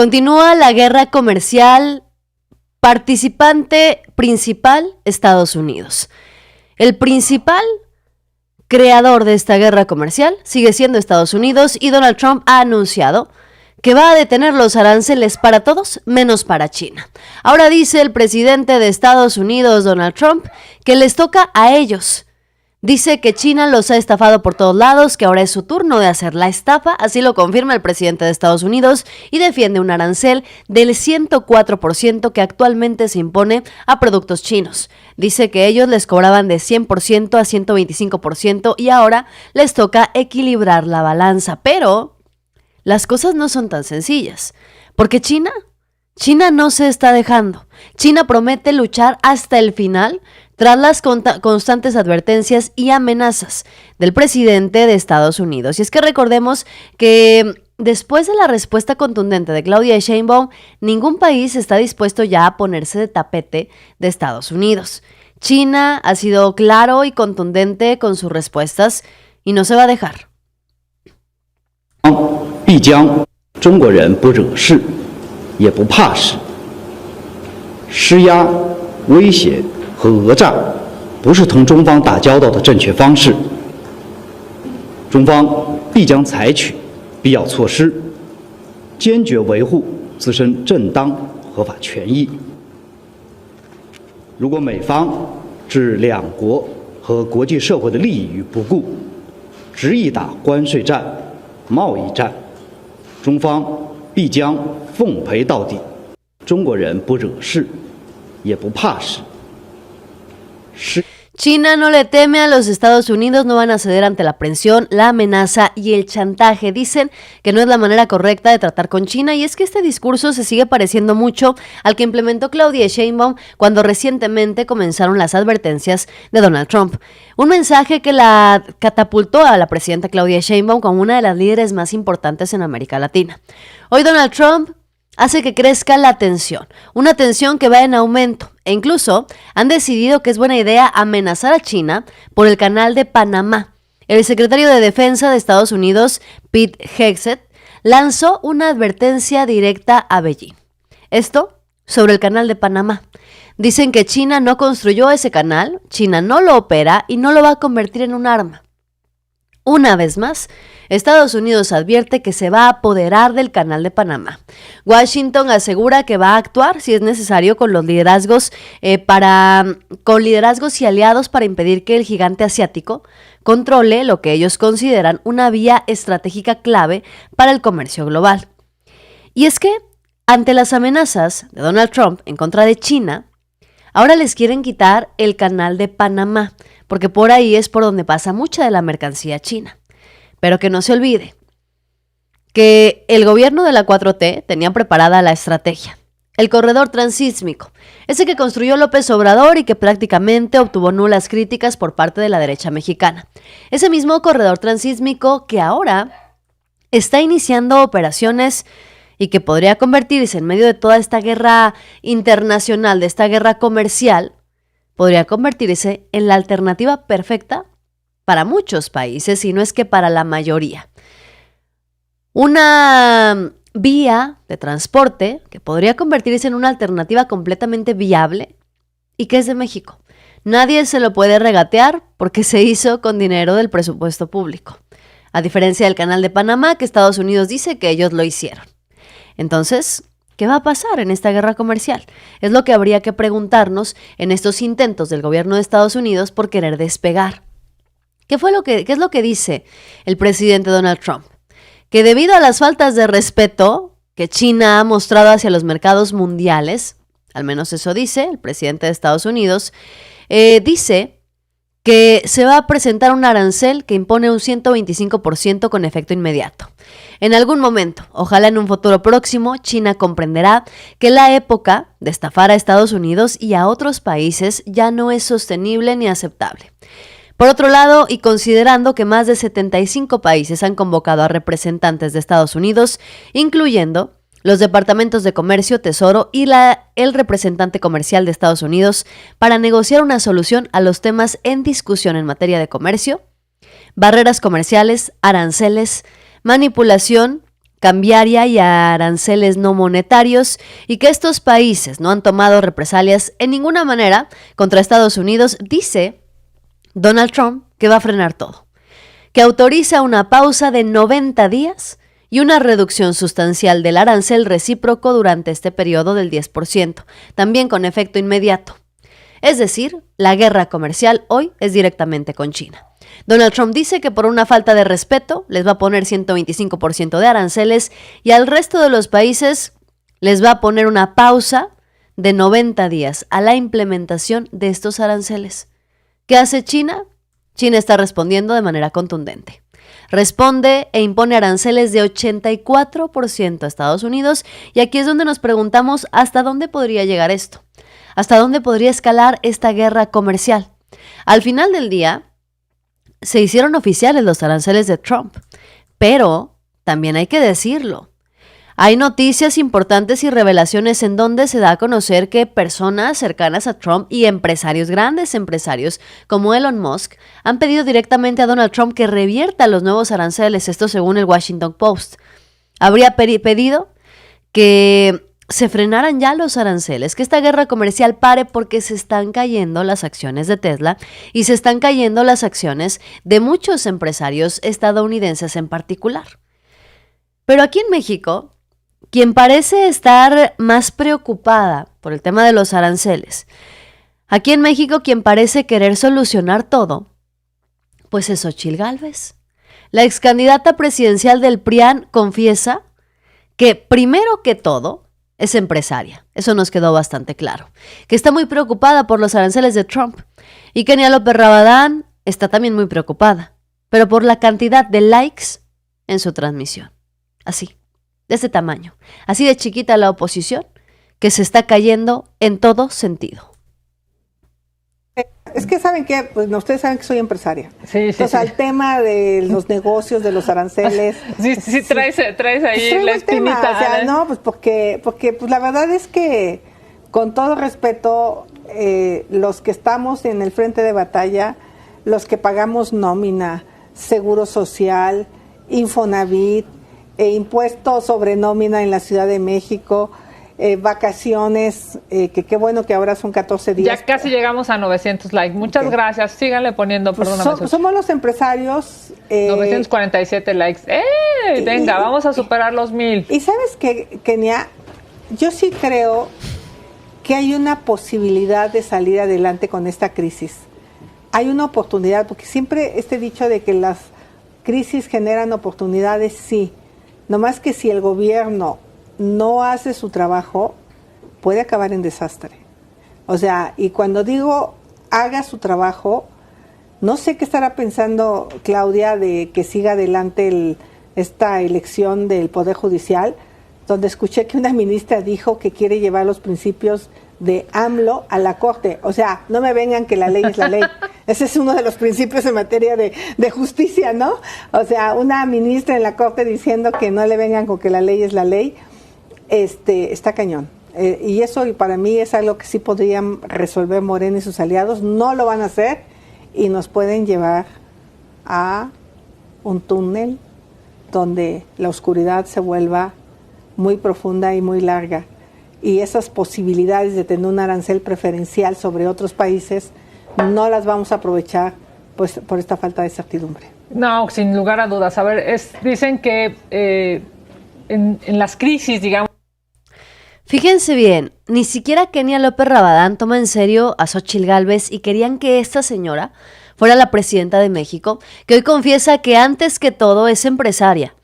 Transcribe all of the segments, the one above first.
Continúa la guerra comercial. Participante principal, Estados Unidos. El principal creador de esta guerra comercial sigue siendo Estados Unidos y Donald Trump ha anunciado que va a detener los aranceles para todos menos para China. Ahora dice el presidente de Estados Unidos, Donald Trump, que les toca a ellos. Dice que China los ha estafado por todos lados, que ahora es su turno de hacer la estafa, así lo confirma el presidente de Estados Unidos y defiende un arancel del 104% que actualmente se impone a productos chinos. Dice que ellos les cobraban de 100% a 125% y ahora les toca equilibrar la balanza, pero las cosas no son tan sencillas, porque China no se está dejando. China promete luchar hasta el final tras las constantes advertencias y amenazas del presidente de Estados Unidos. Y es que recordemos que después de la respuesta contundente de Claudia Sheinbaum, ningún país está dispuesto ya a ponerse de tapete de Estados Unidos. China ha sido claro y contundente con sus respuestas y no se va a dejar. 必将中国人不惹事，也不怕事。施压、威胁和讹诈不是同中方打交道的正确方式。中方必将采取必要措施，坚决维护自身正当合法权益。如果美方置两国和国际社会的利益于不顾，执意打关税战、贸易战，中方必将奉陪到底。中国人不惹事，也不怕事。China no le teme a los Estados Unidos, no van a ceder ante la presión, la amenaza y el chantaje. Dicen que no es la manera correcta de tratar con China y es que este discurso se sigue pareciendo mucho al que implementó Claudia Sheinbaum cuando recientemente comenzaron las advertencias de Donald Trump. Un mensaje que la catapultó a la presidenta Claudia Sheinbaum como una de las líderes más importantes en América Latina. Hoy Donald Trump hace que crezca la tensión, una tensión que va en aumento e incluso han decidido que es buena idea amenazar a China por el canal de Panamá. El secretario de Defensa de Estados Unidos, Pete Hegseth, lanzó una advertencia directa a Beijing. Esto sobre el canal de Panamá. Dicen que China no construyó ese canal, China no lo opera y no lo va a convertir en un arma. Una vez más, Estados Unidos advierte que se va a apoderar del canal de Panamá. Washington asegura que va a actuar si es necesario con los liderazgos y aliados para impedir que el gigante asiático controle lo que ellos consideran una vía estratégica clave para el comercio global. Y es que, ante las amenazas de Donald Trump en contra de China, ahora les quieren quitar el canal de Panamá, porque por ahí es por donde pasa mucha de la mercancía china. Pero que no se olvide que el gobierno de la 4T tenía preparada la estrategia. El corredor transísmico, ese que construyó López Obrador y que prácticamente obtuvo nulas críticas por parte de la derecha mexicana. Ese mismo corredor transísmico que ahora está iniciando operaciones y que podría convertirse en medio de toda esta guerra internacional, de esta guerra comercial, podría convertirse en la alternativa perfecta para muchos países, si no es que para la mayoría. Una vía de transporte que podría convertirse en una alternativa completamente viable y que es de México. Nadie se lo puede regatear porque se hizo con dinero del presupuesto público, a diferencia del canal de Panamá, que Estados Unidos dice que ellos lo hicieron. Entonces, ¿qué va a pasar en esta guerra comercial? Es lo que habría que preguntarnos en estos intentos del gobierno de Estados Unidos por querer despegar. ¿Qué es lo que dice el presidente Donald Trump? Que debido a las faltas de respeto que China ha mostrado hacia los mercados mundiales, al menos eso dice el presidente de Estados Unidos, dice que se va a presentar un arancel que impone un 125% con efecto inmediato. En algún momento, ojalá en un futuro próximo, China comprenderá que la época de estafar a Estados Unidos y a otros países ya no es sostenible ni aceptable. Por otro lado, y considerando que más de 75 países han convocado a representantes de Estados Unidos, incluyendo los departamentos de Comercio, Tesoro y el representante comercial de Estados Unidos, para negociar una solución a los temas en discusión en materia de comercio, barreras comerciales, aranceles, manipulación, cambiaria y aranceles no monetarios, y que estos países no han tomado represalias en ninguna manera contra Estados Unidos, dice Donald Trump que va a frenar todo, que autoriza una pausa de 90 días y una reducción sustancial del arancel recíproco durante este periodo del 10%, también con efecto inmediato. Es decir, la guerra comercial hoy es directamente con China. Donald Trump dice que por una falta de respeto les va a poner 125% de aranceles y al resto de los países les va a poner una pausa de 90 días a la implementación de estos aranceles. ¿Qué hace China? China está respondiendo de manera contundente. Responde e impone aranceles de 84% a Estados Unidos y aquí es donde nos preguntamos hasta dónde podría llegar esto, hasta dónde podría escalar esta guerra comercial. Al final del día, se hicieron oficiales los aranceles de Trump, pero también hay que decirlo. Hay noticias importantes y revelaciones en donde se da a conocer que personas cercanas a Trump y empresarios, grandes empresarios como Elon Musk, han pedido directamente a Donald Trump que revierta los nuevos aranceles, esto según el Washington Post. Habría pedido que se frenaran ya los aranceles, que esta guerra comercial pare porque se están cayendo las acciones de Tesla y se están cayendo las acciones de muchos empresarios estadounidenses en particular. Pero aquí en México, quien parece estar más preocupada por el tema de los aranceles, aquí en México quien parece querer solucionar todo, pues es Xóchitl Gálvez. La excandidata presidencial del PRIAN confiesa que primero que todo es empresaria, eso nos quedó bastante claro, que está muy preocupada por los aranceles de Trump y Kenia López Rabadán está también muy preocupada, pero por la cantidad de likes en su transmisión. Así, de este tamaño, así de chiquita la oposición que se está cayendo en todo sentido. Es que saben que, pues ustedes saben que soy empresaria. Sí, Entonces, al tema de los negocios, de los aranceles. Sí, traes ahí pues la espinita. Tema, o sea, no, pues porque pues la verdad es que, con todo respeto, los que estamos en el frente de batalla, los que pagamos nómina, seguro social, Infonavit, impuestos sobre nómina en la Ciudad de México, vacaciones, que qué bueno que ahora son 14 días. Ya casi llegamos a 900 likes. Muchas gracias. Síganle poniendo, perdóname. Somos los empresarios. 947 likes. Venga, vamos a superar los 1000. Y sabes que, Kenia, yo sí creo que hay una posibilidad de salir adelante con esta crisis. Hay una oportunidad, porque siempre este dicho de que las crisis generan oportunidades, sí. Nomás que si el gobierno no hace su trabajo, puede acabar en desastre. O sea, y cuando digo haga su trabajo, no sé qué estará pensando Claudia de que siga adelante esta elección del Poder Judicial, donde escuché que una ministra dijo que quiere llevar los principios de AMLO a la Corte. O sea, no me vengan que la ley es la ley. Ese es uno de los principios en materia de justicia, ¿no? O sea, una ministra en la Corte diciendo que no le vengan con que la ley es la ley. Está cañón. Y eso para mí es algo que sí podrían resolver Morena y sus aliados. No lo van a hacer y nos pueden llevar a un túnel donde la oscuridad se vuelva muy profunda y muy larga. Y esas posibilidades de tener un arancel preferencial sobre otros países no las vamos a aprovechar pues, por esta falta de certidumbre. No, sin lugar a dudas. A ver, dicen que en las crisis, digamos. Fíjense bien, ni siquiera Kenia López Rabadán toma en serio a Xóchitl Gálvez y querían que esta señora fuera la presidenta de México, que hoy confiesa que antes que todo es empresaria.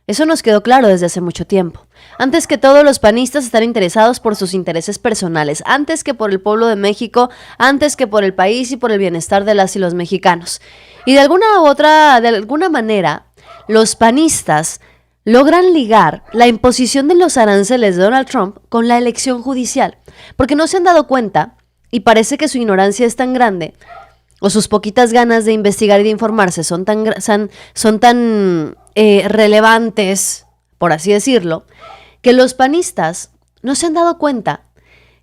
Eso nos quedó claro desde hace mucho tiempo. Antes que todo, los panistas están interesados por sus intereses personales, antes que por el pueblo de México, antes que por el país y por el bienestar de las y los mexicanos. Y de alguna manera, los panistas logran ligar la imposición de los aranceles de Donald Trump con la elección judicial, porque no se han dado cuenta, y parece que su ignorancia es tan grande, o sus poquitas ganas de investigar y de informarse son tan relevantes, por así decirlo, que los panistas no se han dado cuenta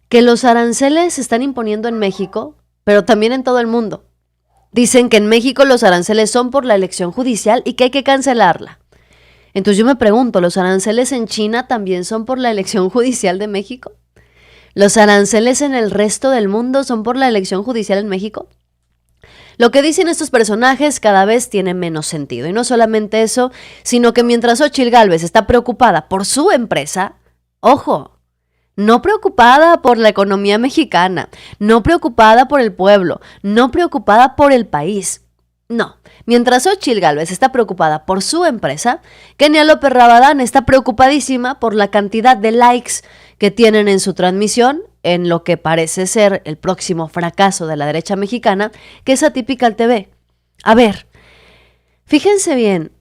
que los aranceles se están imponiendo en México, pero también en todo el mundo. Dicen que en México los aranceles son por la elección judicial y que hay que cancelarla. Entonces yo me pregunto, ¿los aranceles en China también son por la elección judicial de México? ¿Los aranceles en el resto del mundo son por la elección judicial en México? Lo que dicen estos personajes cada vez tiene menos sentido. Y no solamente eso, sino que mientras Xóchitl Gálvez está preocupada por su empresa, ojo, no preocupada por la economía mexicana, no preocupada por el pueblo, no preocupada por el país. No, mientras Xóchitl Gálvez está preocupada por su empresa, Kenia López Rabadán está preocupadísima por la cantidad de likes que tienen en su transmisión en lo que parece ser el próximo fracaso de la derecha mexicana, que es Atypical TV. A ver, fíjense bien,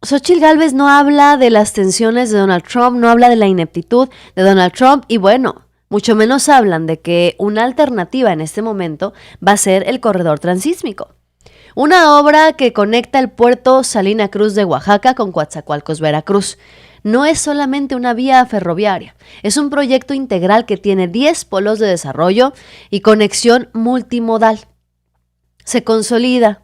Xóchitl Gálvez no habla de las tensiones de Donald Trump, no habla de la ineptitud de Donald Trump y bueno, mucho menos hablan de que una alternativa en este momento va a ser el corredor transísmico. Una obra que conecta el puerto Salina Cruz de Oaxaca con Coatzacoalcos, Veracruz. No es solamente una vía ferroviaria, es un proyecto integral que tiene 10 polos de desarrollo y conexión multimodal. Se consolida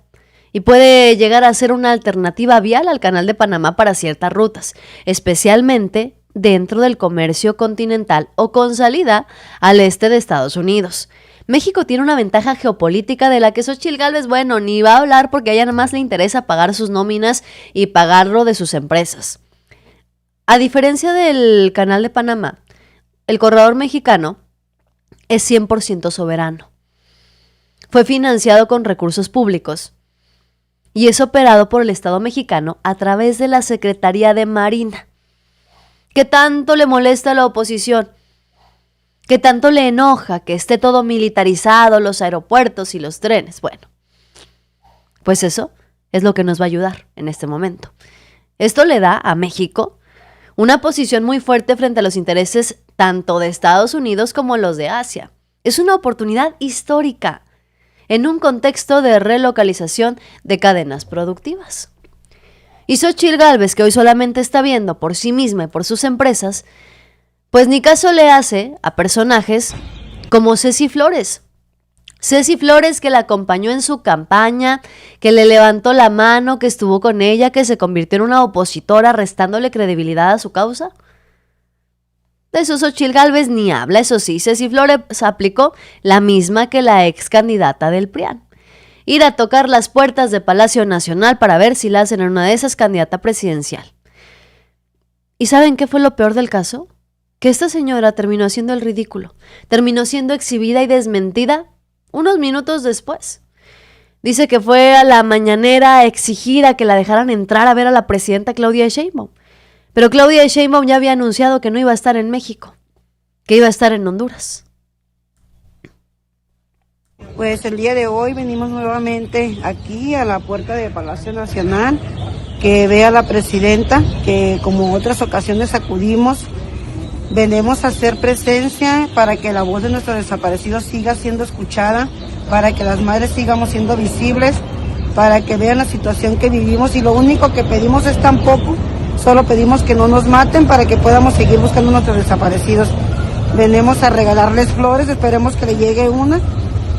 y puede llegar a ser una alternativa vial al Canal de Panamá para ciertas rutas, especialmente dentro del comercio continental o con salida al este de Estados Unidos. México tiene una ventaja geopolítica de la que Xóchitl Gálvez, bueno, ni va a hablar porque a ella nada más le interesa pagar sus nóminas y pagarlo de sus empresas. A diferencia del Canal de Panamá, el corredor mexicano es 100% soberano. Fue financiado con recursos públicos y es operado por el Estado mexicano a través de la Secretaría de Marina. ¿Qué tanto le molesta a la oposición? ¿Qué tanto le enoja que esté todo militarizado, los aeropuertos y los trenes? Bueno, pues eso es lo que nos va a ayudar en este momento. Esto le da a México una posición muy fuerte frente a los intereses tanto de Estados Unidos como los de Asia. Es una oportunidad histórica en un contexto de relocalización de cadenas productivas. Y Xóchitl Gálvez, que hoy solamente está viendo por sí misma y por sus empresas, pues ni caso le hace a personajes como Ceci Flores. Ceci Flores, que la acompañó en su campaña, que le levantó la mano, que estuvo con ella, que se convirtió en una opositora restándole credibilidad a su causa. De eso Xóchitl Gálvez ni habla. Eso sí, Ceci Flores aplicó la misma que la ex candidata del PRIAN. Ir a tocar las puertas de Palacio Nacional para ver si la hacen en una de esas candidata presidencial. ¿Y saben qué fue lo peor del caso? Que esta señora terminó haciendo el ridículo, terminó siendo exhibida y desmentida unos minutos después. Dice que fue a la mañanera a exigir a que la dejaran entrar a ver a la presidenta Claudia Sheinbaum, pero Claudia Sheinbaum ya había anunciado que no iba a estar en México, que iba a estar en Honduras. Pues el día de hoy venimos nuevamente aquí a la puerta de Palacio Nacional, que vea a la presidenta, que como otras ocasiones acudimos. Venimos a hacer presencia para que la voz de nuestros desaparecidos siga siendo escuchada, para que las madres sigamos siendo visibles, para que vean la situación que vivimos y lo único que pedimos es tan poco, solo pedimos que no nos maten para que podamos seguir buscando a nuestros desaparecidos. Venimos a regalarles flores, esperemos que le llegue una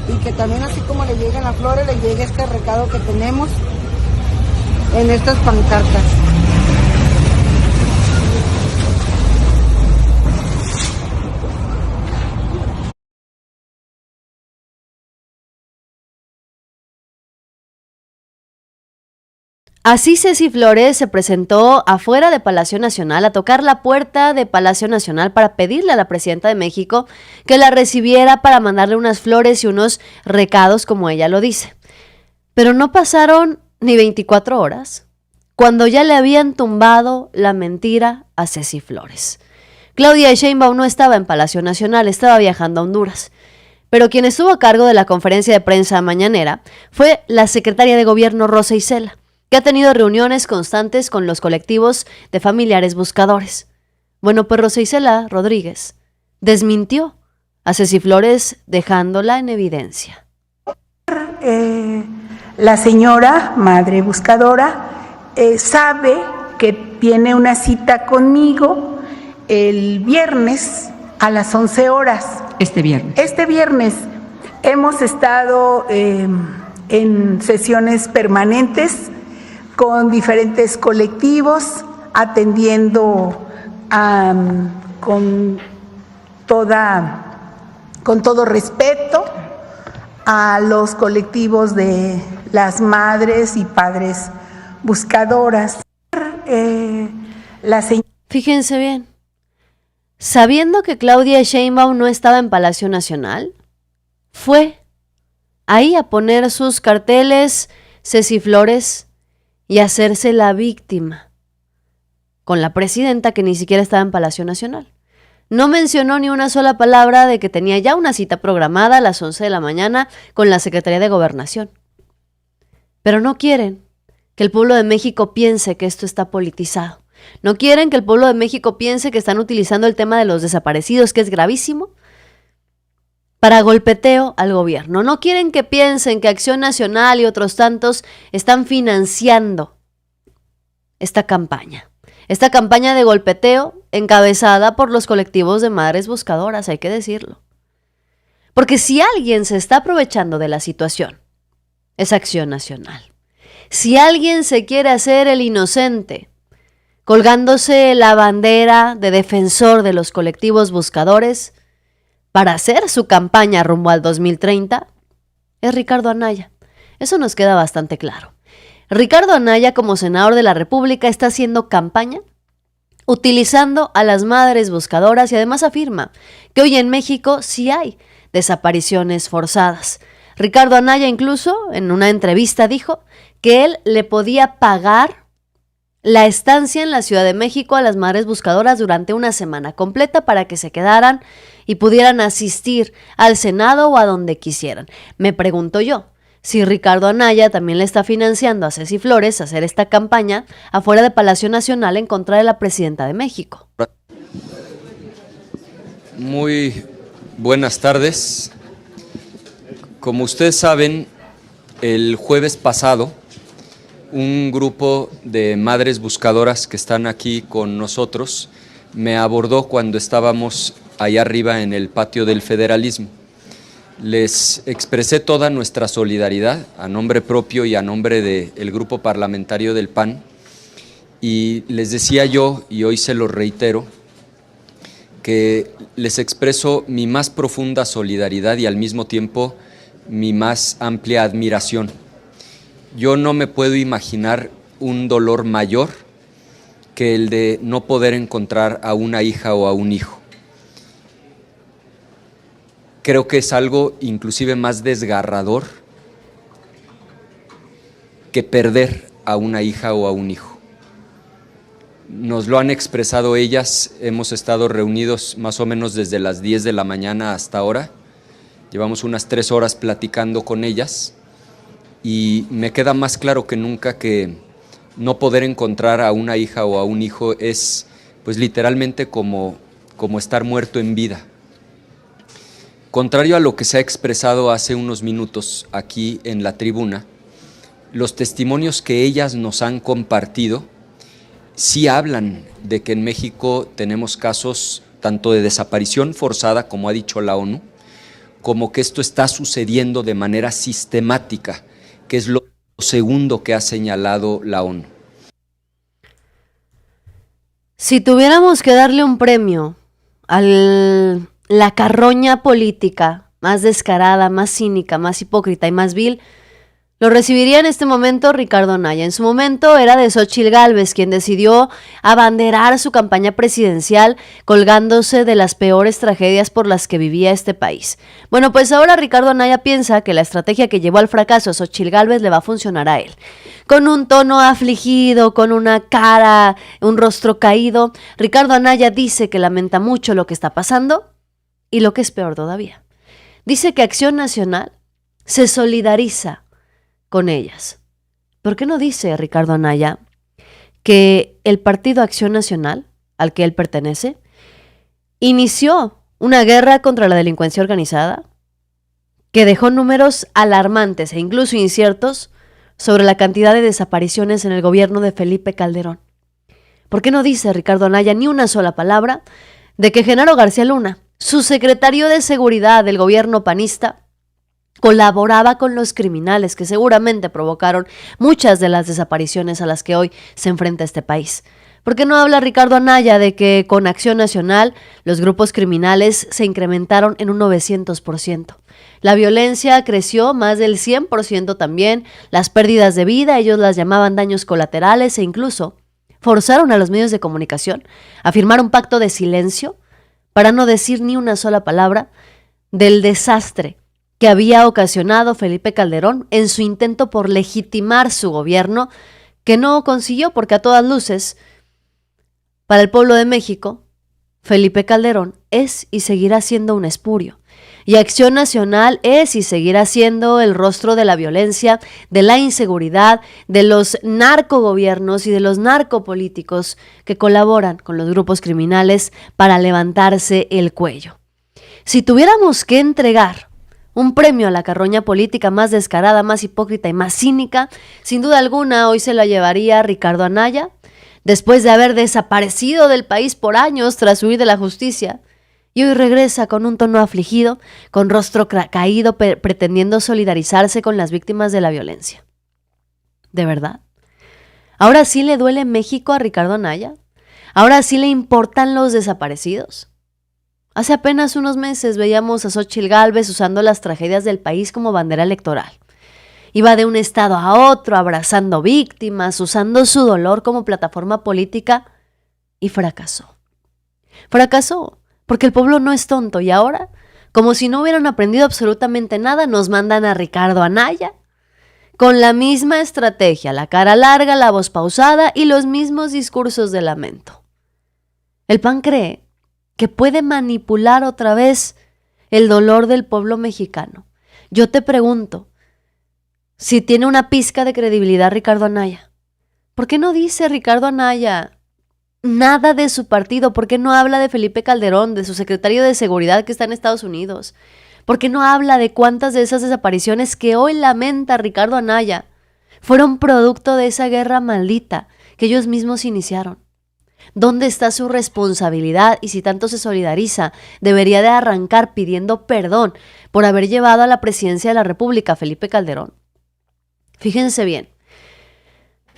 y que también así como le lleguen las flores, le llegue este recado que tenemos en estas pancartas. Así Ceci Flores se presentó afuera de Palacio Nacional a tocar la puerta de Palacio Nacional para pedirle a la presidenta de México que la recibiera para mandarle unas flores y unos recados, como ella lo dice. Pero no pasaron ni 24 horas cuando ya le habían tumbado la mentira a Ceci Flores. Claudia Sheinbaum no estaba en Palacio Nacional, estaba viajando a Honduras. Pero quien estuvo a cargo de la conferencia de prensa mañanera fue la secretaria de Gobierno Rosa Isela, que ha tenido reuniones constantes con los colectivos de familiares buscadores. Bueno, pues Rosa Isela Rodríguez desmintió a Ceci Flores dejándola en evidencia. La señora, madre buscadora, sabe que tiene una cita conmigo el viernes a las 11 horas. Este viernes hemos estado en sesiones permanentes con diferentes colectivos, atendiendo con todo respeto a los colectivos de las madres y padres buscadoras. Fíjense bien, sabiendo que Claudia Sheinbaum no estaba en Palacio Nacional, fue ahí a poner sus carteles, ceciflores y hacerse la víctima con la presidenta que ni siquiera estaba en Palacio Nacional. No mencionó ni una sola palabra de que tenía ya una cita programada a las 11 de la mañana con la Secretaría de Gobernación. Pero no quieren que el pueblo de México piense que esto está politizado. No quieren que el pueblo de México piense que están utilizando el tema de los desaparecidos, que es gravísimo, para golpeteo al gobierno. No quieren que piensen que Acción Nacional y otros tantos están financiando esta campaña de golpeteo encabezada por los colectivos de madres buscadoras, hay que decirlo. Porque si alguien se está aprovechando de la situación, es Acción Nacional. Si alguien se quiere hacer el inocente, colgándose la bandera de defensor de los colectivos buscadores para hacer su campaña rumbo al 2030, es Ricardo Anaya. Eso nos queda bastante claro. Ricardo Anaya, como senador de la República, está haciendo campaña utilizando a las madres buscadoras y además afirma que hoy en México sí hay desapariciones forzadas. Ricardo Anaya incluso en una entrevista dijo que él le podía pagar la estancia en la Ciudad de México a las madres buscadoras durante una semana completa para que se quedaran y pudieran asistir al Senado o a donde quisieran. Me pregunto yo, si Ricardo Anaya también le está financiando a Ceci Flores hacer esta campaña afuera de Palacio Nacional en contra de la presidenta de México. Muy buenas tardes. Como ustedes saben, el jueves pasado, un grupo de madres buscadoras que están aquí con nosotros me abordó cuando estábamos allá arriba en el patio del Federalismo. Les expresé toda nuestra solidaridad a nombre propio y a nombre del grupo parlamentario del PAN y les decía yo, y hoy se lo reitero, que les expreso mi más profunda solidaridad y al mismo tiempo mi más amplia admiración. Yo no me puedo imaginar un dolor mayor que el de no poder encontrar a una hija o a un hijo. Creo que es algo inclusive más desgarrador que perder a una hija o a un hijo. Nos lo han expresado ellas, hemos estado reunidos más o menos desde las 10 de la mañana hasta ahora, llevamos unas 3 horas platicando con ellas y me queda más claro que nunca que no poder encontrar a una hija o a un hijo es pues literalmente como estar muerto en vida. Contrario a lo que se ha expresado hace unos minutos aquí en la tribuna, los testimonios que ellas nos han compartido sí hablan de que en México tenemos casos tanto de desaparición forzada, como ha dicho la ONU, como que esto está sucediendo de manera sistemática, que es lo segundo que ha señalado la ONU. Si tuviéramos que darle un premio a la carroña política más descarada, más cínica, más hipócrita y más vil, lo recibiría en este momento Ricardo Anaya. En su momento era de Xóchitl Gálvez, quien decidió abanderar su campaña presidencial colgándose de las peores tragedias por las que vivía este país. Bueno, pues ahora Ricardo Anaya piensa que la estrategia que llevó al fracaso a Xóchitl Gálvez le va a funcionar a él. Con un tono afligido, con una cara, un rostro caído, Ricardo Anaya dice que lamenta mucho lo que está pasando y lo que es peor todavía. Dice que Acción Nacional se solidariza con ellas. ¿Por qué no dice Ricardo Anaya que el Partido Acción Nacional, al que él pertenece, inició una guerra contra la delincuencia organizada que dejó números alarmantes e incluso inciertos sobre la cantidad de desapariciones en el gobierno de Felipe Calderón? ¿Por qué no dice Ricardo Anaya ni una sola palabra de que Genaro García Luna, su secretario de Seguridad del gobierno panista, colaboraba con los criminales que seguramente provocaron muchas de las desapariciones a las que hoy se enfrenta este país? ¿Por qué no habla Ricardo Anaya de que con Acción Nacional los grupos criminales se incrementaron en un 900%? La violencia creció más del 100% también, las pérdidas de vida, ellos las llamaban daños colaterales e incluso forzaron a los medios de comunicación a firmar un pacto de silencio para no decir ni una sola palabra del desastre que había ocasionado Felipe Calderón en su intento por legitimar su gobierno, que no consiguió porque a todas luces, para el pueblo de México, Felipe Calderón es y seguirá siendo un espurio. Y Acción Nacional es y seguirá siendo el rostro de la violencia, de la inseguridad, de los narcogobiernos y de los narcopolíticos que colaboran con los grupos criminales para levantarse el cuello. Si tuviéramos que entregar un premio a la carroña política más descarada, más hipócrita y más cínica, sin duda alguna hoy se la llevaría Ricardo Anaya, después de haber desaparecido del país por años tras huir de la justicia. Y hoy regresa con un tono afligido, con rostro caído, pretendiendo solidarizarse con las víctimas de la violencia. ¿De verdad? ¿Ahora sí le duele México a Ricardo Anaya? ¿Ahora sí le importan los desaparecidos? Hace apenas unos meses veíamos a Xóchitl Gálvez usando las tragedias del país como bandera electoral. Iba de un estado a otro, abrazando víctimas, usando su dolor como plataforma política y fracasó. Fracasó. Porque el pueblo no es tonto y ahora, como si no hubieran aprendido absolutamente nada, nos mandan a Ricardo Anaya con la misma estrategia, la cara larga, la voz pausada y los mismos discursos de lamento. El PAN cree que puede manipular otra vez el dolor del pueblo mexicano. Yo te pregunto, si tiene una pizca de credibilidad Ricardo Anaya, ¿por qué no dice Ricardo Anaya nada de su partido? ¿Por qué no habla de Felipe Calderón, de su secretario de Seguridad que está en Estados Unidos? ¿Por qué no habla de cuántas de esas desapariciones que hoy lamenta Ricardo Anaya fueron producto de esa guerra maldita que ellos mismos iniciaron? ¿Dónde está su responsabilidad? Y si tanto se solidariza, debería de arrancar pidiendo perdón por haber llevado a la presidencia de la República a Felipe Calderón. Fíjense bien,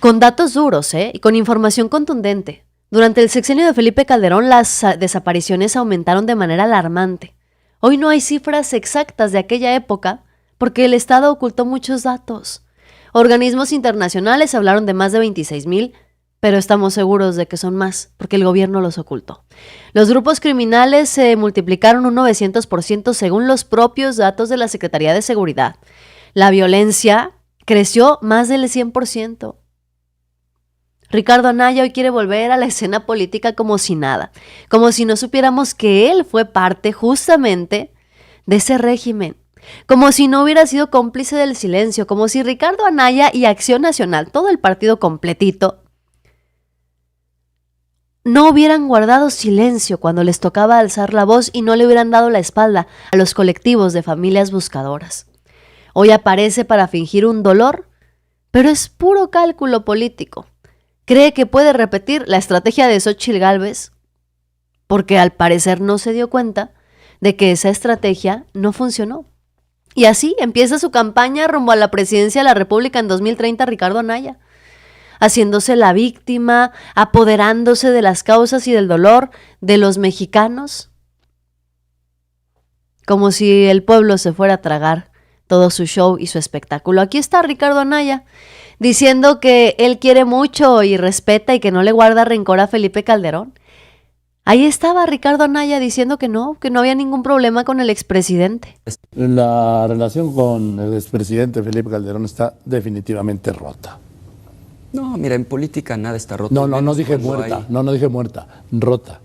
con datos duros, y con información contundente. Durante el sexenio de Felipe Calderón, las desapariciones aumentaron de manera alarmante. Hoy no hay cifras exactas de aquella época porque el Estado ocultó muchos datos. Organismos internacionales hablaron de más de 26,000, pero estamos seguros de que son más porque el gobierno los ocultó. Los grupos criminales se multiplicaron un 900% según los propios datos de la Secretaría de Seguridad. La violencia creció más del 100%. Ricardo Anaya hoy quiere volver a la escena política como si nada, como si no supiéramos que él fue parte justamente de ese régimen, como si no hubiera sido cómplice del silencio, como si Ricardo Anaya y Acción Nacional, todo el partido completito, no hubieran guardado silencio cuando les tocaba alzar la voz y no le hubieran dado la espalda a los colectivos de familias buscadoras. Hoy aparece para fingir un dolor, pero es puro cálculo político. Cree que puede repetir la estrategia de Xóchitl Gálvez, porque al parecer no se dio cuenta de que esa estrategia no funcionó. Y así empieza su campaña rumbo a la presidencia de la República en 2030 Ricardo Anaya, haciéndose la víctima, apoderándose de las causas y del dolor de los mexicanos, como si el pueblo se fuera a tragar todo su show y su espectáculo. Aquí está Ricardo Anaya, diciendo que él quiere mucho y respeta y que no le guarda rencor a Felipe Calderón. Ahí estaba Ricardo Anaya diciendo que no había ningún problema con el expresidente. La relación con el expresidente Felipe Calderón está definitivamente rota. No, mira, en política nada está roto. No dije muerta, no dije muerta, rota.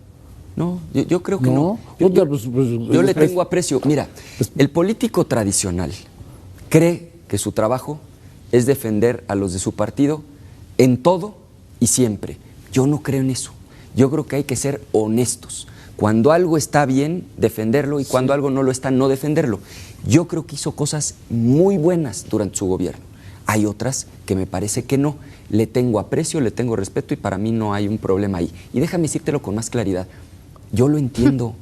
No, yo creo que no. Yo le tengo aprecio. Mira, el político tradicional cree que su trabajo es defender a los de su partido en todo y siempre. Yo no creo en eso. Yo creo que hay que ser honestos. Cuando algo está bien, defenderlo, y cuando algo no lo está, no defenderlo. Yo creo que hizo cosas muy buenas durante su gobierno. Hay otras que me parece que no. Le tengo aprecio, le tengo respeto y para mí no hay un problema ahí. Y déjame decírtelo con más claridad. Yo lo entiendo.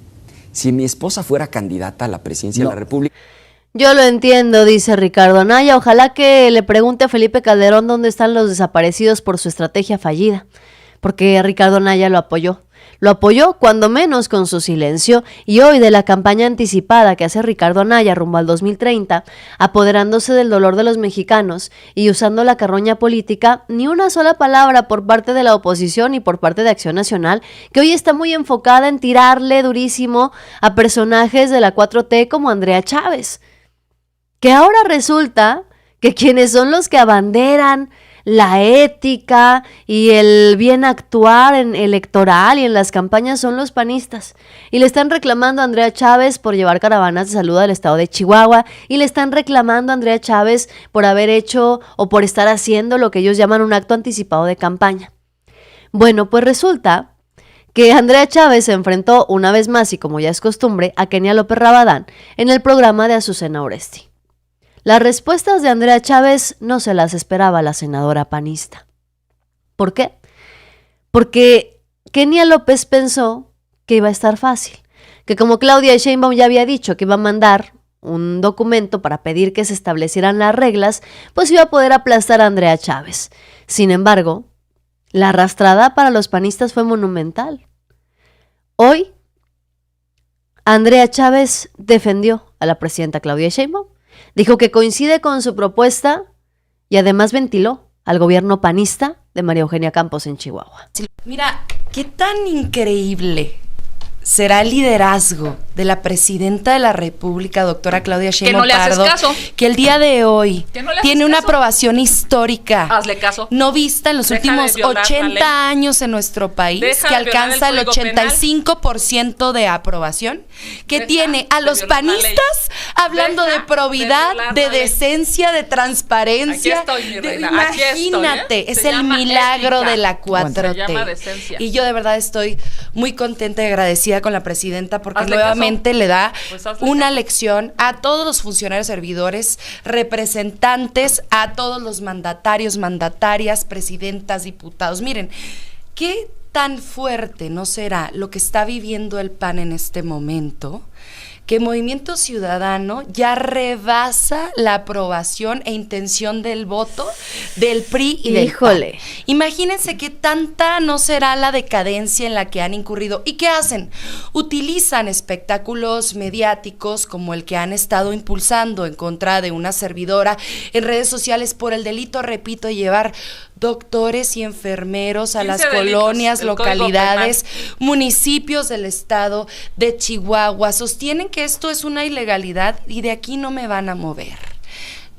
Si mi esposa fuera candidata a la presidencia de la República... Yo lo entiendo, dice Ricardo Anaya. Ojalá que le pregunte a Felipe Calderón dónde están los desaparecidos por su estrategia fallida. porque Ricardo Anaya lo apoyó. Lo apoyó cuando menos con su silencio, y hoy de la campaña anticipada que hace Ricardo Anaya rumbo al 2030, apoderándose del dolor de los mexicanos y usando la carroña política, ni una sola palabra por parte de la oposición y por parte de Acción Nacional, que hoy está muy enfocada en tirarle durísimo a personajes de la 4T como Andrea Chávez. Que ahora resulta que quienes son los que abanderan la ética y el bien actuar en electoral y en las campañas son los panistas. Y le están reclamando a Andrea Chávez por llevar caravanas de salud al estado de Chihuahua, y le están reclamando a Andrea Chávez por haber hecho o por estar haciendo lo que ellos llaman un acto anticipado de campaña. Bueno, pues resulta que Andrea Chávez se enfrentó una vez más, y como ya es costumbre, a Kenia López Rabadán en el programa de Azucena Oresti. Las respuestas de Andrea Chávez no se las esperaba la senadora panista. ¿Por qué? Porque Kenia López pensó que iba a estar fácil, que como Claudia Sheinbaum ya había dicho que iba a mandar un documento para pedir que se establecieran las reglas, pues iba a poder aplastar a Andrea Chávez. Sin embargo, la arrastrada para los panistas fue monumental. Hoy, Andrea Chávez defendió a la presidenta Claudia Sheinbaum. Dijo que coincide con su propuesta y además ventiló al gobierno panista de María Eugenia Campos en Chihuahua. Mira, qué tan increíble será el liderazgo de la presidenta de la República, doctora Claudia Sheinbaum Pardo, que el día de hoy tiene una aprobación histórica, no vista en los últimos 80 años en nuestro país, que alcanza el 85% de aprobación, que tiene a los panistas hablando de probidad, de decencia, de transparencia. Imagínate, es el milagro de la 4T. Y yo de verdad estoy muy contenta y agradecida con la presidenta porque nuevamente le da una lección a todos los funcionarios servidores, representantes, a todos los mandatarios, mandatarias, presidentas, diputados. Miren, qué tan fuerte no será lo que está viviendo el PAN en este momento, que Movimiento Ciudadano ya rebasa la aprobación e intención del voto del PRI y del PAN. Imagínense qué tanta no será la decadencia en la que han incurrido. ¿Y qué hacen? Utilizan espectáculos mediáticos como el que han estado impulsando en contra de una servidora en redes sociales por el delito, repito, de llevar doctores y enfermeros a las colonias, localidades, municipios del estado de Chihuahua. Sostienen que esto es una ilegalidad y de aquí no me van a mover.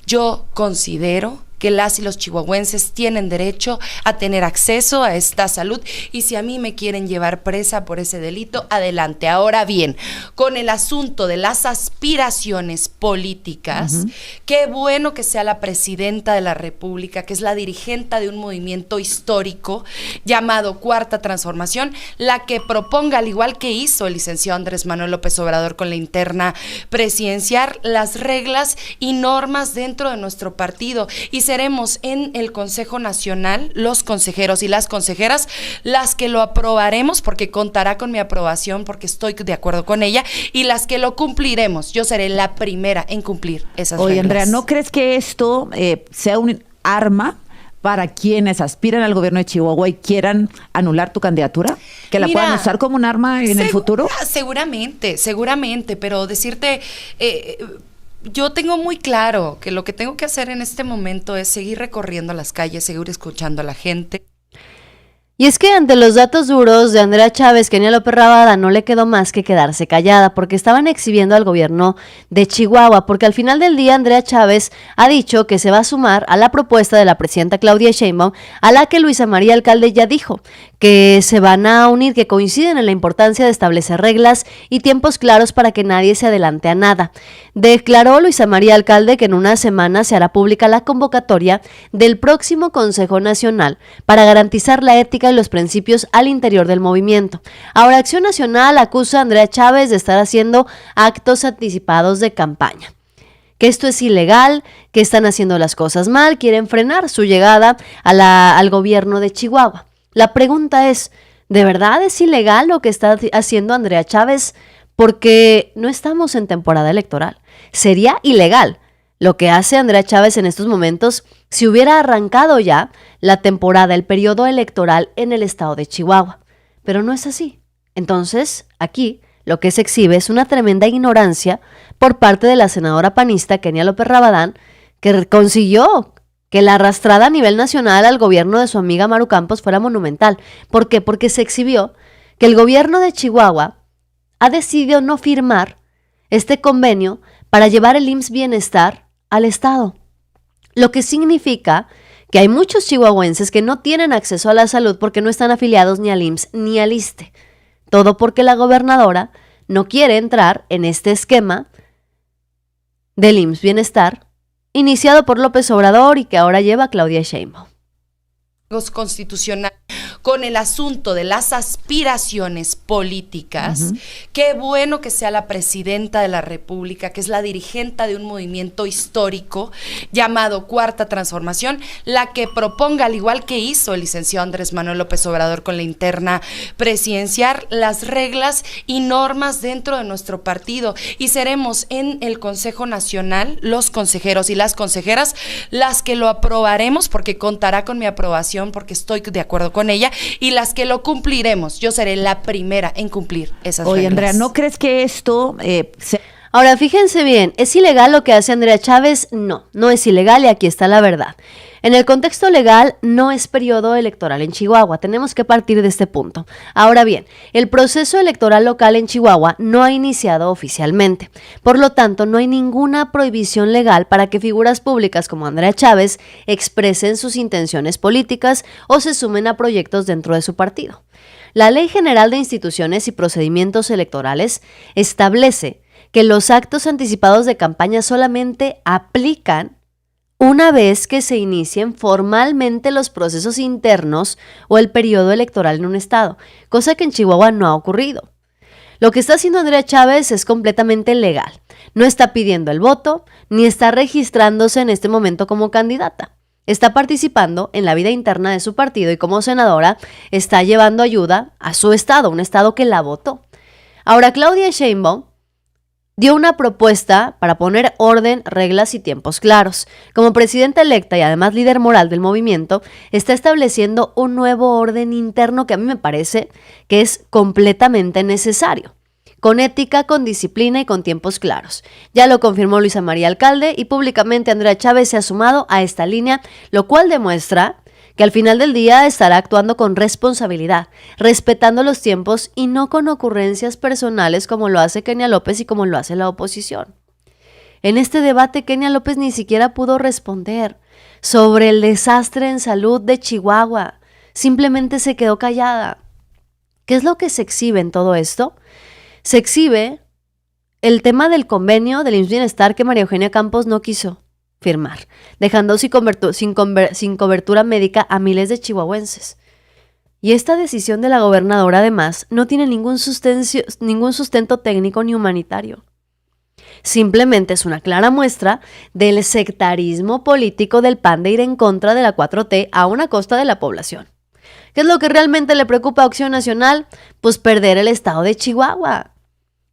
Yo considero que las y los chihuahuenses tienen derecho a tener acceso a esta salud, y si a mí me quieren llevar presa por ese delito, adelante. Ahora bien, con el asunto de las aspiraciones políticas, qué bueno que sea la presidenta de la República, que es la dirigente de un movimiento histórico llamado Cuarta Transformación, la que proponga, al igual que hizo el licenciado Andrés Manuel López Obrador con la interna presidencial, las reglas y normas dentro de nuestro partido. Y seremos en el Consejo Nacional, los consejeros y las consejeras, las que lo aprobaremos, porque contará con mi aprobación, porque estoy de acuerdo con ella, y las que lo cumpliremos. Yo seré la primera en cumplir esas reglas. Oye, Andrea, ¿no crees que esto sea un arma para quienes aspiran al gobierno de Chihuahua y quieran anular tu candidatura? ¿Que la puedan usar como un arma en el futuro? Seguramente, pero decirte... yo tengo muy claro que lo que tengo que hacer en este momento es seguir recorriendo las calles, seguir escuchando a la gente. Y es que ante los datos duros de Andrea Chávez, Kenia López Rabadán no le quedó más que quedarse callada, porque estaban exhibiendo al gobierno de Chihuahua, porque al final del día Andrea Chávez ha dicho que se va a sumar a la propuesta de la presidenta Claudia Sheinbaum, a la que Luisa María Alcalde ya dijo que se van a unir, que coinciden en la importancia de establecer reglas y tiempos claros para que nadie se adelante a nada. Declaró Luisa María Alcalde que en una semana se hará pública la convocatoria del próximo Consejo Nacional para garantizar la ética y los principios al interior del movimiento. Ahora, Acción Nacional acusa a Andrea Chávez de estar haciendo actos anticipados de campaña, que esto es ilegal, que están haciendo las cosas mal, quieren frenar su llegada al gobierno de Chihuahua. La pregunta es, ¿de verdad es ilegal lo que está haciendo Andrea Chávez? Porque no estamos en temporada electoral. Sería ilegal lo que hace Andrea Chávez en estos momentos si hubiera arrancado ya la temporada, el periodo electoral en el estado de Chihuahua. Pero no es así. Entonces, aquí lo que se exhibe es una tremenda ignorancia por parte de la senadora panista Kenia López Rabadán, que consiguió que la arrastrada a nivel nacional al gobierno de su amiga Maru Campos fuera monumental. ¿Por qué? Porque se exhibió que el gobierno de Chihuahua ha decidido no firmar este convenio para llevar el IMSS Bienestar al estado. Lo que significa que hay muchos chihuahuenses que no tienen acceso a la salud porque no están afiliados ni al IMSS ni al ISSSTE. Todo porque la gobernadora no quiere entrar en este esquema del IMSS Bienestar iniciado por López Obrador y que ahora lleva Claudia Sheinbaum. Constitucional con el asunto de las aspiraciones políticas, qué bueno que sea la presidenta de la República, que es la dirigente de un movimiento histórico llamado Cuarta Transformación, la que proponga, al igual que hizo el licenciado Andrés Manuel López Obrador con la interna presidencial, las reglas y normas dentro de nuestro partido, y seremos en el Consejo Nacional, los consejeros y las consejeras, las que lo aprobaremos, porque contará con mi aprobación, porque estoy de acuerdo con ella, y las que lo cumpliremos. Yo seré la primera en cumplir esas reglas. Oye, Andrea, ¿no crees que esto Ahora, fíjense bien, ¿es ilegal lo que hace Andrea Chávez? No, no es ilegal y aquí está la verdad. En el contexto legal no es periodo electoral en Chihuahua, tenemos que partir de este punto. Ahora bien, el proceso electoral local en Chihuahua no ha iniciado oficialmente, por lo tanto no hay ninguna prohibición legal para que figuras públicas como Andrea Chávez expresen sus intenciones políticas o se sumen a proyectos dentro de su partido. La Ley General de Instituciones y Procedimientos Electorales establece que los actos anticipados de campaña solamente aplican una vez que se inicien formalmente los procesos internos o el periodo electoral en un estado, cosa que en Chihuahua no ha ocurrido. Lo que está haciendo Andrea Chávez es completamente legal. No está pidiendo el voto, ni está registrándose en este momento como candidata. Está participando en la vida interna de su partido y como senadora está llevando ayuda a su estado, un estado que la votó. Ahora, Claudia Sheinbaum dio una propuesta para poner orden, reglas y tiempos claros. Como presidenta electa y además líder moral del movimiento, está estableciendo un nuevo orden interno que a mí me parece que es completamente necesario. Con ética, con disciplina y con tiempos claros. Ya lo confirmó Luisa María Alcalde y públicamente Andrea Chávez se ha sumado a esta línea, lo cual demuestra que al final del día estará actuando con responsabilidad, respetando los tiempos y no con ocurrencias personales como lo hace Kenia López y como lo hace la oposición. En este debate, Kenia López ni siquiera pudo responder sobre el desastre en salud de Chihuahua. Simplemente se quedó callada. ¿Qué es lo que se exhibe en todo esto? Se exhibe el tema del convenio del IMSS Bienestar que María Eugenia Campos no quiso firmar, dejando sin cobertura médica a miles de chihuahuenses. Y esta decisión de la gobernadora, además, no tiene ningún sustento técnico ni humanitario. Simplemente es una clara muestra del sectarismo político del PAN de ir en contra de la 4T a una costa de la población. ¿Qué es lo que realmente le preocupa a Acción Nacional? Pues perder el estado de Chihuahua.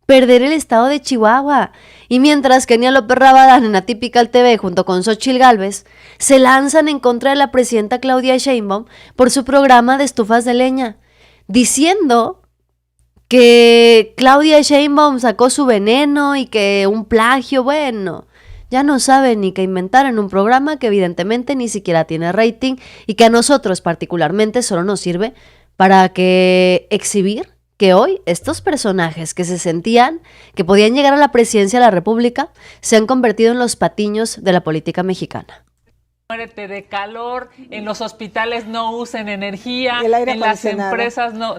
Perder el estado de Chihuahua. Y mientras Kenia López Rabadán en Atypical TV junto con Xóchitl Gálvez se lanzan en contra de la presidenta Claudia Sheinbaum por su programa de estufas de leña, diciendo que Claudia Sheinbaum sacó su veneno y que un plagio, bueno, ya no saben ni qué inventar en un programa que evidentemente ni siquiera tiene rating y que a nosotros particularmente solo nos sirve para exhibir que hoy estos personajes que se sentían que podían llegar a la presidencia de la República se han convertido en los patiños de la política mexicana. Muérete de calor, en los hospitales no usen energía, el aire en las empresas no.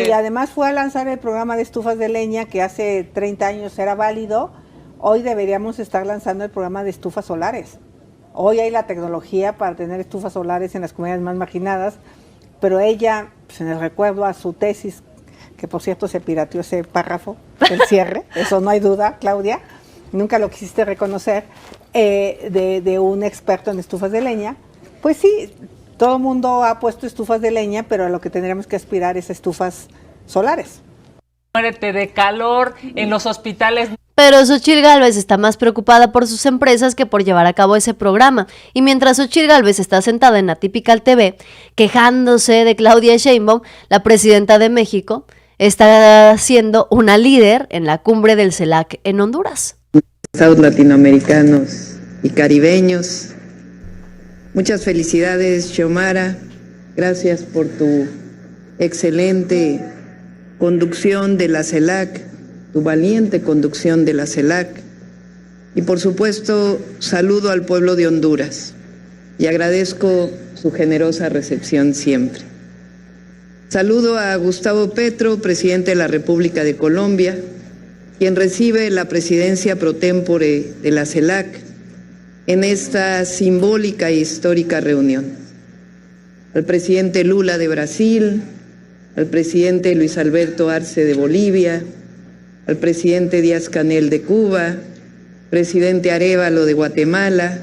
Y además fue a lanzar el programa de estufas de leña que hace 30 años era válido. Hoy deberíamos estar lanzando el programa de estufas solares. Hoy hay la tecnología para tener estufas solares en las comunidades más marginadas, pero ella, pues en el recuerdo a su tesis, que por cierto se pirateó ese párrafo, el cierre, eso no hay duda, Claudia, nunca lo quisiste reconocer, de un experto en estufas de leña, pues sí, todo el mundo ha puesto estufas de leña, pero a lo que tendríamos que aspirar es estufas solares. Muérete de calor, en los hospitales. Pero Xóchitl Gálvez está más preocupada por sus empresas que por llevar a cabo ese programa. Y mientras Xóchitl Gálvez está sentada en Atypical TV, quejándose de Claudia Sheinbaum, la presidenta de México está siendo una líder en la cumbre del CELAC en Honduras. Estados latinoamericanos y caribeños, muchas felicidades, Xiomara. Gracias por tu excelente conducción de la CELAC, tu valiente conducción de la CELAC, y por supuesto saludo al pueblo de Honduras y agradezco su generosa recepción siempre. Saludo a Gustavo Petro, presidente de la República de Colombia, quien recibe la presidencia pro tempore de la CELAC en esta simbólica e histórica reunión. Al presidente Lula de Brasil, al presidente Luis Alberto Arce de Bolivia, al presidente Díaz-Canel de Cuba, presidente Arévalo de Guatemala,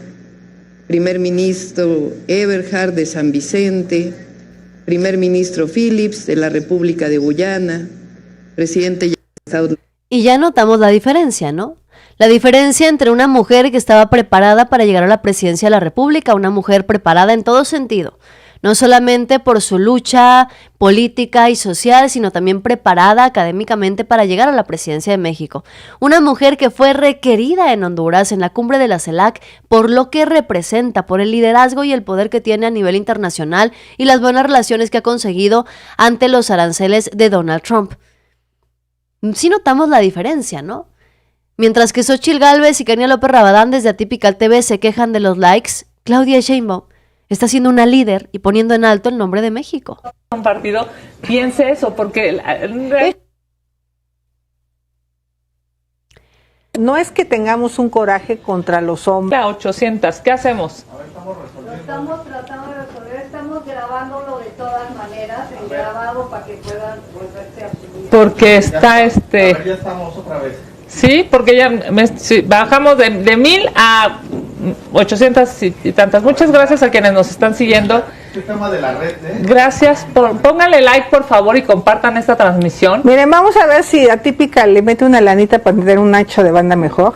primer ministro Eberhard de San Vicente, primer ministro Phillips de la República de Guyana, presidente... Y ya notamos la diferencia, ¿no? La diferencia entre una mujer que estaba preparada para llegar a la presidencia de la República, una mujer preparada en todo sentido, no solamente por su lucha política y social, sino también preparada académicamente para llegar a la presidencia de México. Una mujer que fue requerida en Honduras en la cumbre de la CELAC por lo que representa, por el liderazgo y el poder que tiene a nivel internacional y las buenas relaciones que ha conseguido ante los aranceles de Donald Trump. Sí notamos la diferencia, ¿no? Mientras que Xóchitl Gálvez y Kenia López Rabadán desde Atypical TV se quejan de los likes, Claudia Sheinbaum está siendo una líder y poniendo en alto el nombre de México. Un partido piense eso, porque no es que tengamos un coraje contra los hombres. A 800, ¿qué hacemos? Lo estamos tratando de resolver, estamos grabándolo de todas maneras, en grabado para que puedan volverse a subir. Porque está A ver, ya estamos otra vez. Sí, porque ya bajamos de 1000 a 800 y tantas. Muchas gracias a quienes nos están siguiendo. Este tema de la red, Gracias, pónganle like por favor y compartan esta transmisión. Miren, vamos a ver si Atypical le mete una lanita para tener un ancho de banda mejor.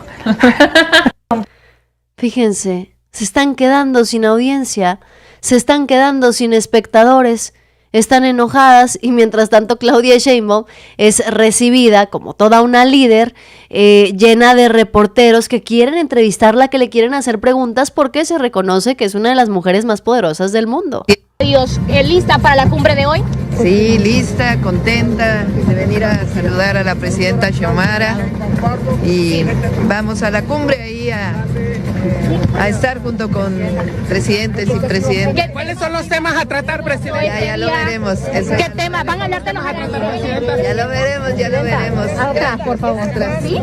Fíjense, se están quedando sin audiencia, se están quedando sin espectadores, están enojadas y mientras tanto Claudia Sheinbaum es recibida como toda una líder llena de reporteros que quieren entrevistarla, que le quieren hacer preguntas porque se reconoce que es una de las mujeres más poderosas del mundo. ¿Lista para la cumbre de hoy? Sí, lista, contenta de venir a saludar a la presidenta Xiomara y vamos a la cumbre ahí a estar junto con presidentes y presidentes. ¿Cuáles son los temas a tratar, presidente? Ya lo veremos. ¿Qué tema? ¿Van a hablar de los atentados? Ya lo veremos. Acá, por favor. ¿Sí?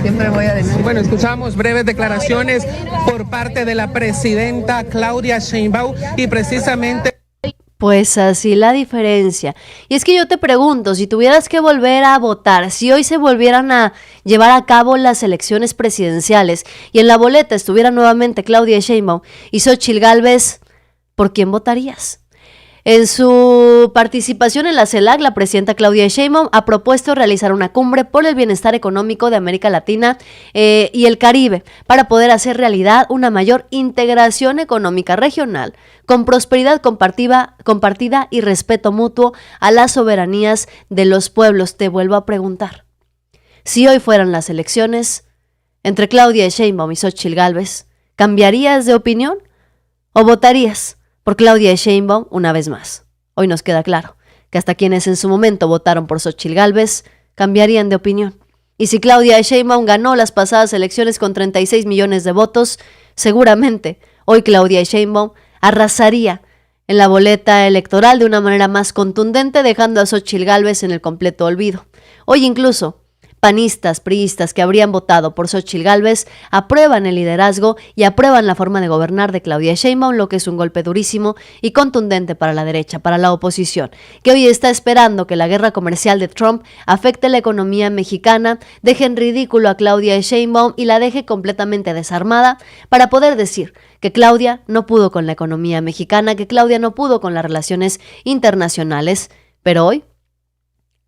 Siempre voy a decir. Bueno, escuchamos breves declaraciones por parte de la presidenta Claudia Sheinbaum y precisamente... Pues así la diferencia. Y es que yo te pregunto, si tuvieras que volver a votar, si hoy se volvieran a llevar a cabo las elecciones presidenciales y en la boleta estuviera nuevamente Claudia Sheinbaum y Xóchitl Gálvez, ¿por quién votarías? En su participación en la CELAC, la presidenta Claudia Sheinbaum ha propuesto realizar una cumbre por el bienestar económico de América Latina y el Caribe para poder hacer realidad una mayor integración económica regional con prosperidad compartida y respeto mutuo a las soberanías de los pueblos. Te vuelvo a preguntar, si hoy fueran las elecciones entre Claudia Sheinbaum y Xóchitl Gálvez, ¿cambiarías de opinión o votarías por Claudia Sheinbaum una vez más? Hoy nos queda claro que hasta quienes en su momento votaron por Xóchitl Gálvez cambiarían de opinión. Y si Claudia Sheinbaum ganó las pasadas elecciones con 36 millones de votos, seguramente hoy Claudia Sheinbaum arrasaría en la boleta electoral de una manera más contundente, dejando a Xóchitl Gálvez en el completo olvido. Hoy incluso panistas, priistas que habrían votado por Xóchitl Gálvez aprueban el liderazgo y aprueban la forma de gobernar de Claudia Sheinbaum, lo que es un golpe durísimo y contundente para la derecha, para la oposición, que hoy está esperando que la guerra comercial de Trump afecte la economía mexicana, deje en ridículo a Claudia Sheinbaum y la deje completamente desarmada para poder decir que Claudia no pudo con la economía mexicana, que Claudia no pudo con las relaciones internacionales, pero hoy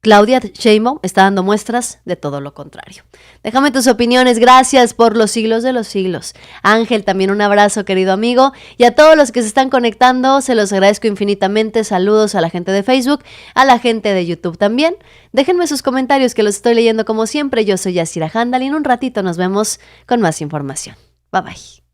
Claudia Sheinbaum está dando muestras de todo lo contrario. Déjame tus opiniones, gracias por los siglos de los siglos. Ángel, también un abrazo, querido amigo. Y a todos los que se están conectando, se los agradezco infinitamente. Saludos a la gente de Facebook, a la gente de YouTube también. Déjenme sus comentarios que los estoy leyendo como siempre. Yo soy Yasira Handal y en un ratito nos vemos con más información. Bye bye.